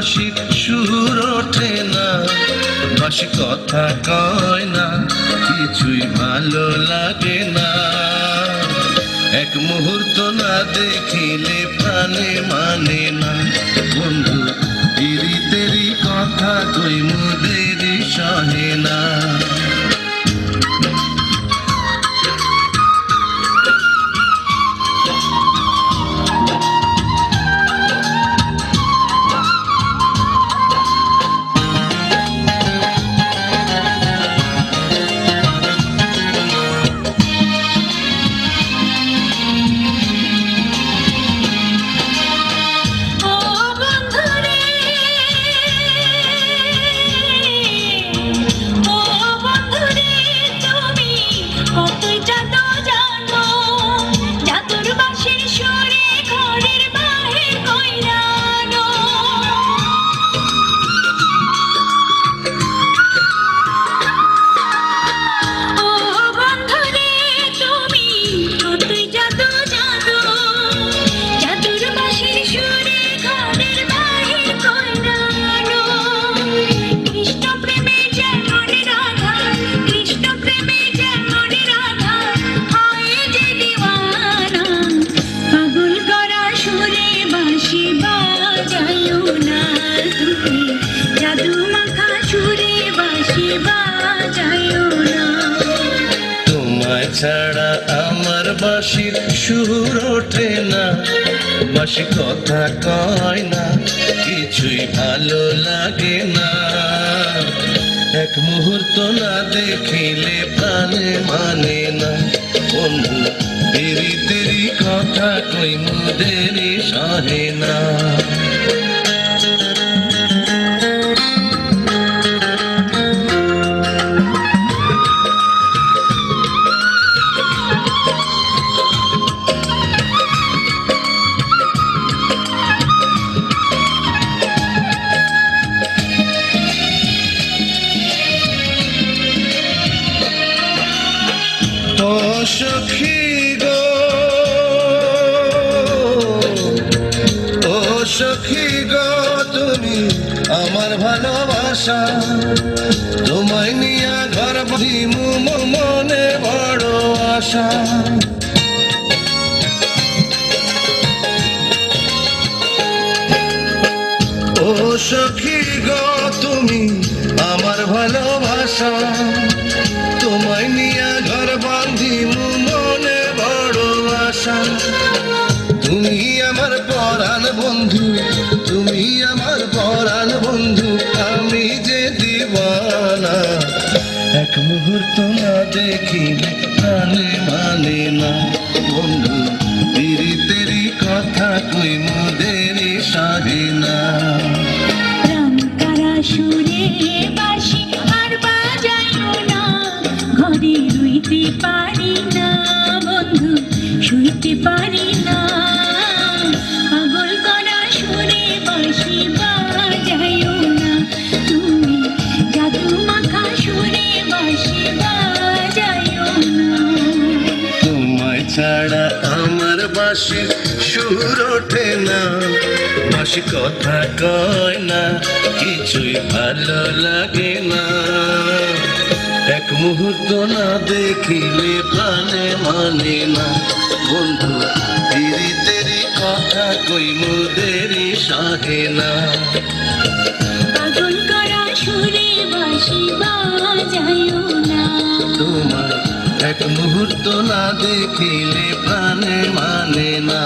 বাঁশির সুর ওঠে না, বাঁশি কথা কয় না, কিছুই ভালো লাগে না। এক মুহূর্ত না দেখিলে প্রাণে মানে না, বন্ধু পিরিতেরি কথা কই মোদের সহে না। ছাড়া আমার বাঁশির সুর ওঠে না, বাঁশি কথা কয় না, কিছুই ভালো লাগে না। এক মুহূর্ত না দেখিলে প্রাণে মানে না, বন্ধু পিরিতেরি কথা কই মোদের সহে না। ও সখী গো, ও সখী গো, তুমি আমার ভালোবাসা, তোমায় নিয়া ঘর বাঁধিমু মনে বড় আশা। ও সখী গো, তুমি আমার ভালোবাসা, তোমায় নিয়া ঘর বাঁধিমু মনে বড় আশা। তুমি আমার পরাণ বন্ধু, তুমি আমার পরাণ বন্ধু, আমি যে দিওয়ানা। এক মুহূর্ত না দেখিলে প্রাণে মানে না, বন্ধু পিরিতেরি কথা কই মোদের সহে না। সুরে বাঁশি আর বাজাইও না, ঘরে রইতে পারি না বন্ধু, শুইতে পারি না। পাগল করা সুরে বাঁশি বাজাইও না, তুমি জাদু মাখা সুরে বাঁশি বাজাইও না। তোমায় ছাড়া আমার বাঁশির সুর ওঠে না, বাঁশি কথা কয় না, কিছুই ভালো লাগে না। এক মুহূর্ত না দেখিলে প্রাণে মানে না, বন্ধু পিরিতেরি কথা কই মোদের সহে না। পাগল করা সুরে বাঁশি বাজাইও না, তোমার এক মুহূর্ত না দেখিলে প্রাণে মানে না।